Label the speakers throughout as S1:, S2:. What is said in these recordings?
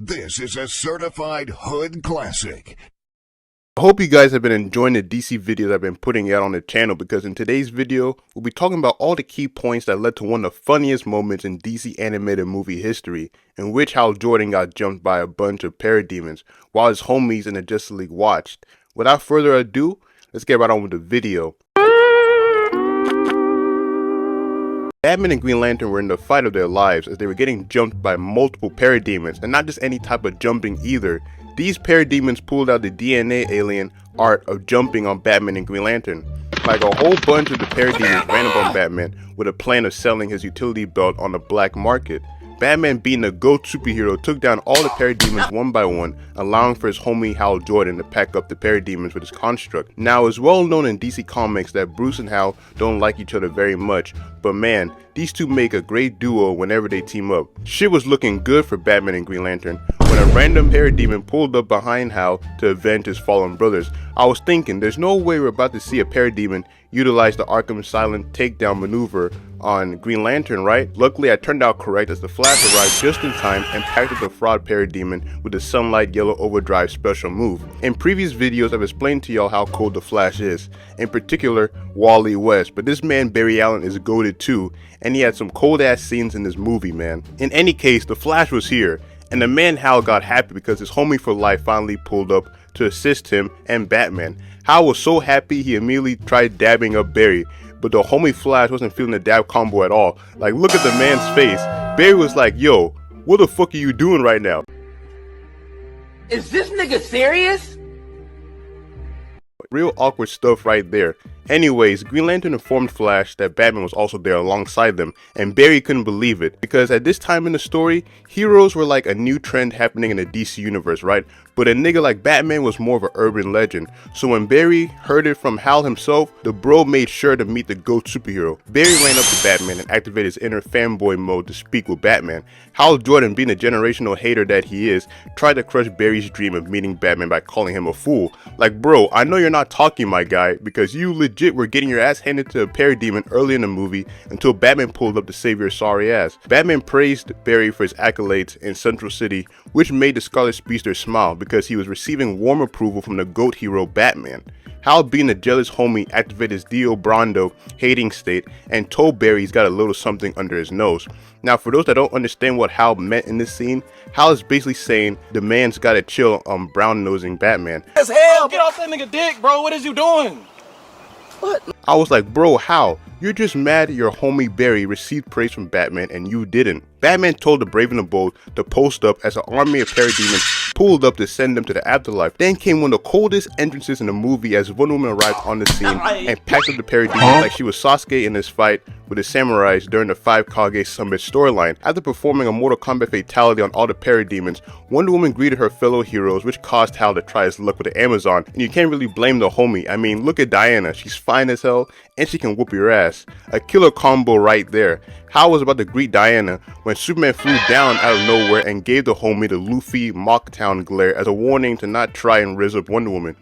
S1: This is a certified hood classic.
S2: I hope you guys have been enjoying the DC videos I've been putting out on the channel, because in today's video, we'll be talking about all the key points that led to one of the funniest moments in DC animated movie history, in which Hal Jordan got jumped by a bunch of parademons while his homies in the Justice League watched. Without further ado, let's get right on with the video. Batman and Green Lantern were in the fight of their lives as they were getting jumped by multiple parademons, and not just any type of jumping either. These parademons pulled out the DNA alien art of jumping on Batman and Green Lantern. Like a whole bunch of the parademons ran up on Batman with a plan of selling his utility belt on the black market. Batman, being the GOAT superhero, took down all the parademons one by one, allowing for his homie Hal Jordan to pack up the parademons with his construct. Now, it's well known in DC Comics that Bruce and Hal don't like each other very much, but man, these two make a great duo whenever they team up. Shit was looking good for Batman and Green Lantern when a random parademon pulled up behind Hal to avenge his fallen brothers. I was thinking, there's no way we're about to see a parademon utilize the Arkham Asylum takedown maneuver on Green Lantern, right? Luckily, I turned out correct as the Flash arrived just in time and packed up the fraud parademon with the Sunlight Yellow Overdrive special move. In previous videos, I've explained to y'all how cold the Flash is, in particular Wally West, but this man Barry Allen is goated too, and he had some cold ass scenes in this movie, man. In any case, the Flash was here, and the man Hal got happy because his homie for life finally pulled up to assist him and Batman. Hal was so happy he immediately tried dabbing up Barry, but the homie Flash wasn't feeling the dab combo at all. Like, look at the man's face. Barry was like, yo, what the fuck are you doing right now?
S3: Is this nigga serious?
S2: Real awkward stuff right there. Anyways, Green Lantern informed Flash that Batman was also there alongside them, and Barry couldn't believe it, because at this time in the story, heroes were like a new trend happening in the DC universe, right? But a nigga like Batman was more of an urban legend. So when Barry heard it from Hal himself, the bro made sure to meet the GOAT superhero. Barry ran up to Batman and activated his inner fanboy mode to speak with Batman. Hal Jordan, being a generational hater that he is, tried to crush Barry's dream of meeting Batman by calling him a fool. Like, bro, I know you're not talking, my guy, because you legit were getting your ass handed to a parademon early in the movie until Batman pulled up to save your sorry ass. Batman praised Barry for his accolades in Central City, which made the Scarlet Speedster smile because he was receiving warm approval from the GOAT hero Batman. Hal, being a jealous homie, activated his Dio Brando hating state and told Barry he's got a little something under his nose. Now, for those that don't understand what Hal meant in this scene, Hal is basically saying the man's gotta chill on brown-nosing Batman.
S4: As hell, get off that nigga dick, bro. What is you doing?
S3: What?
S4: I
S2: was like, bro, Hal, you're just mad your homie Barry received praise from Batman and you didn't. Batman told the Brave and the Bold to post up as an army of parademons pulled up to send them to the afterlife. Then came one of the coldest entrances in the movie as Wonder Woman arrived on the scene and packed up the parademons like she was Sasuke in this fight with the samurais during the 5 Kage Summit storyline. After performing a Mortal Kombat fatality on all the parademons, Wonder Woman greeted her fellow heroes, which caused Hal to try his luck with the Amazon, and you can't really blame the homie. I mean, look at Diana, she's fine as hell and she can whoop your ass. A killer combo right there. Hal was about to greet Diana when Superman flew down out of nowhere and gave the homie the Luffy Mocktown glare as a warning to not try and rizz up Wonder Woman.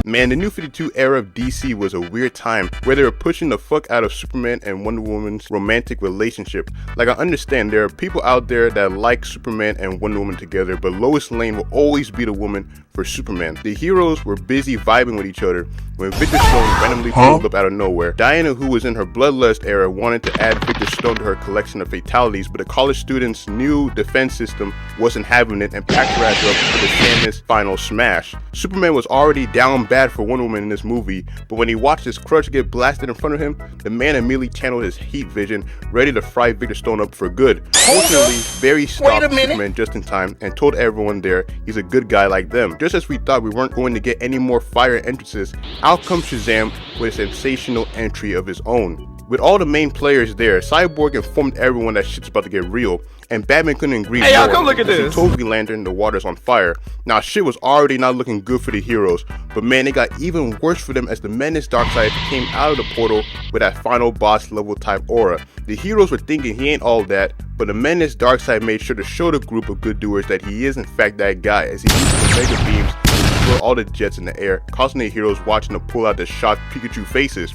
S2: Man, the New 52 era of DC was a weird time where they were pushing the fuck out of Superman and Wonder Woman's romantic relationship. Like, I understand there are people out there that like Superman and Wonder Woman together, but Lois Lane will always be the woman for Superman. The heroes were busy vibing with each other when Victor Stone randomly pulled up out of nowhere. Diana, who was in her Bloodlust era, wanted to add Victor Stone to her collection of fatalities, but the college students' new defense system wasn't having it and packed her ass up for the Samus final smash. Superman was already down bad for Wonder Woman in this movie, but when he watched his crush get blasted in front of him, the man immediately channeled his heat vision, ready to fry Victor Stone up for good. Fortunately, Barry stopped Superman just in time and told everyone there he's a good guy like them. Just as we thought we weren't going to get any more fire entrances, out comes Shazam with a sensational entry of his own. With all the main players there, Cyborg informed everyone that shit's about to get real, and Batman couldn't agree more.
S4: Hey, y'all come look at this.
S2: He told Green Lantern the water's on fire. Now, shit was already not looking good for the heroes, but man, it got even worse for them as the menace Darkseid came out of the portal with that final boss level type aura. The heroes were thinking he ain't all that, but the menace Darkseid made sure to show the group of good doers that he is in fact that guy, as he used the mega beams to destroy all the jets in the air, causing the heroes watching to pull out the shocked Pikachu faces.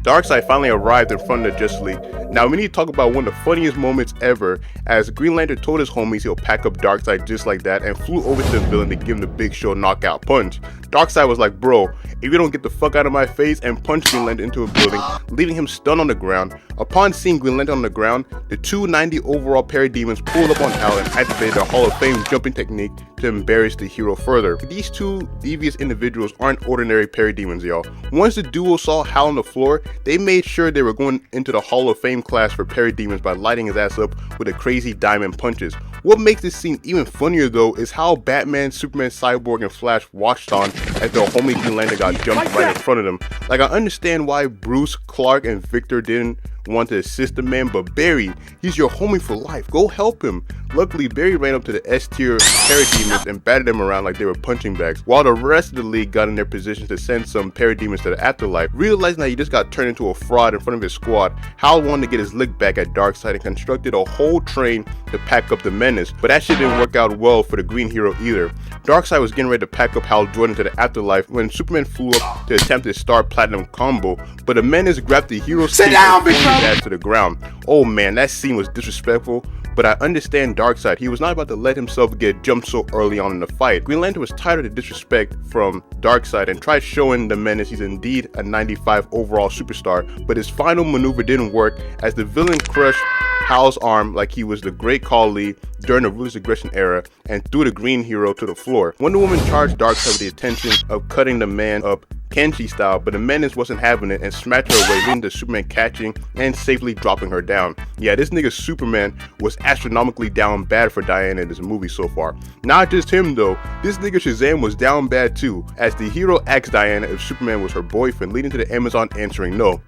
S2: Darkseid finally arrived in front of the Justice League. Now we need to talk about one of the funniest moments ever, as Green Lantern told his homies he'll pack up Darkseid just like that and flew over to the villain to give him the Big Show knockout punch. Darkseid was like, bro, if you don't get the fuck out of my face, and punched Green Lantern into a building, leaving him stunned on the ground. Upon seeing Green Lantern on the ground, the 290 overall Parademons pulled up on Hal and activated their Hall of Fame jumping technique to embarrass the hero further. These two devious individuals aren't ordinary Parademons, y'all. Once the duo saw Hal on the floor, they made sure they were going into the Hall of Fame class for Parademons by lighting his ass up with the crazy diamond punches. What makes this scene even funnier though is how Batman, Superman, Cyborg, and Flash watched on as their homie Green Lantern got jumped right in front of them. Like, I understand why Bruce, Clark, and Victor didn't want to assist the man, but Barry, he's your homie for life, go help him. Luckily, Barry ran up to the S-tier Parademons and batted them around like they were punching bags, while the rest of the league got in their position to send some Parademons to the afterlife. Realizing that he just got turned into a fraud in front of his squad, Hal wanted to get his lick back at Darkseid and constructed a whole train to pack up the menace, but that shit didn't work out well for the Green Hero either. Darkseid was getting ready to pack up Hal Jordan to the afterlife when Superman flew up to attempt his Star Platinum combo, but the menace grabbed the hero's cape and flung his ass to the ground. Oh man, that scene was disrespectful, but I understand Darkseid. He was not about to let himself get jumped so early on in the fight. Green Lantern was tired of the disrespect from Darkseid and tried showing the menace he's indeed a 95 overall superstar, but his final maneuver didn't work as the villain crushed Hal's arm like he was the Great Khali during the Ruthless Aggression era and threw the Green Hero to the floor. Wonder Woman charged Darkseid with the intention of cutting the man up Kenshi style, but the menace wasn't having it and smacked her away, leading to Superman catching and safely dropping her down. Yeah, this nigga Superman was astronomically down bad for Diana in this movie so far. Not just him though, this nigga Shazam was down bad too, as the hero asked Diana if Superman was her boyfriend, leading to the Amazon answering no.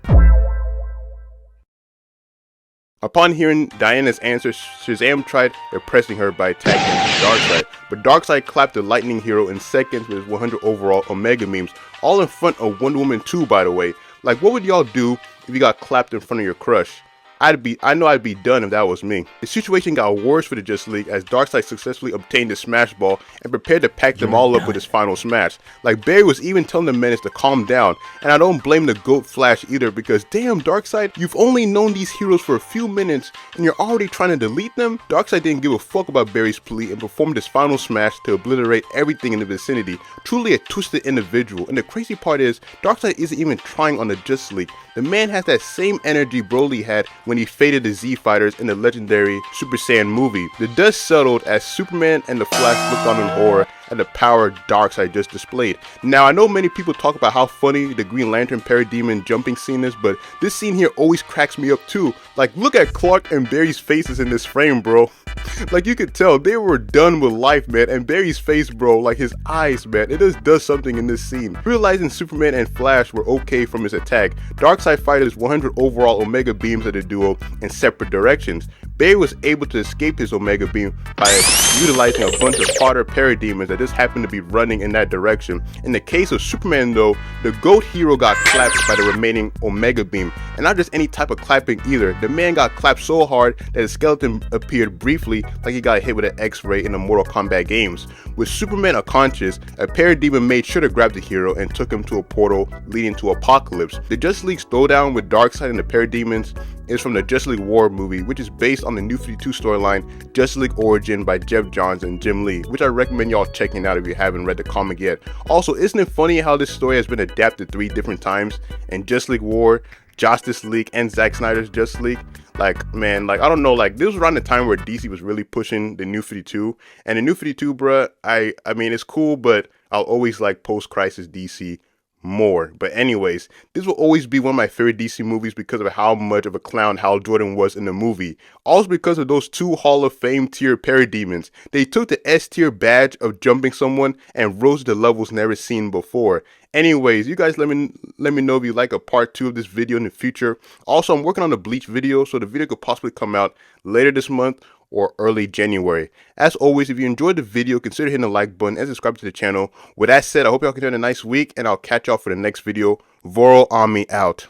S2: Upon hearing Diana's answer, Shazam tried impressing her by attacking Darkseid, but Darkseid clapped the Lightning Hero in seconds with his 100 overall Omega Beams, all in front of Wonder Woman 2 by the way. Like, what would y'all do if you got clapped in front of your crush? I know I'd be done if that was me. The situation got worse for the Justice League as Darkseid successfully obtained the Smash Ball and prepared to pack them all up with his final smash. Like, Barry was even telling the menace to calm down, and I don't blame the GOAT Flash either, because damn Darkseid, you've only known these heroes for a few minutes and you're already trying to delete them? Darkseid didn't give a fuck about Barry's plea and performed his final smash to obliterate everything in the vicinity. Truly a twisted individual, and the crazy part is, Darkseid isn't even trying on the Justice League. The man has that same energy Broly had when he faded the Z Fighters in the legendary Super Saiyan movie. The dust settled as Superman and the Flash looked on in horror at the power Darkseid just displayed. Now, I know many people talk about how funny the Green Lantern Parademon jumping scene is, but this scene here always cracks me up too. Like, look at Clark and Barry's faces in this frame, bro. Like, you could tell they were done with life, man, and Barry's face, bro, like his eyes, man, it just does something in this scene. Realizing Superman and Flash were okay from his attack, Darkseid fired his 100 overall Omega Beams at the duo in separate directions. Barry was able to escape his Omega Beam by utilizing a bunch of harder Parademons that just happened to be running in that direction. In the case of Superman though, the GOAT hero got clapped by the remaining Omega Beam, and not just any type of clapping either. The man got clapped so hard that his skeleton appeared briefly like he got hit with an X-ray in the Mortal Kombat games. With Superman unconscious, a Parademon made sure to grab the hero and took him to a portal leading to Apocalypse. The Justice League's throwdown with Darkseid and the Parademons is from the Justice League War movie, which is based on the New 52 storyline Justice League Origin by Jeff Johns and Jim Lee, which I recommend y'all checking out if you haven't read the comic yet. Also, isn't it funny how this story has been adapted 3 different times in Justice League War, Justice League, and Zack Snyder's Justice League? Like, man, like, I don't know, like, this was around the time where DC was really pushing the New 52, and the New 52, bruh, I mean, it's cool, but I'll always like post-crisis DC more. But anyways, this will always be one of my favorite DC movies because of how much of a clown Hal Jordan was in the movie. Also because of those 2 Hall of Fame tier Parademons. They took the S tier badge of jumping someone and rose to levels never seen before. Anyways, you guys let me know if you like a part 2 of this video in the future. Also, I'm working on a Bleach video, so the video could possibly come out later this month or early January. As always, if you enjoyed the video, consider hitting the like button and subscribe to the channel. With that said, I hope y'all can have a nice week, and I'll catch y'all for the next video. Voro Army out.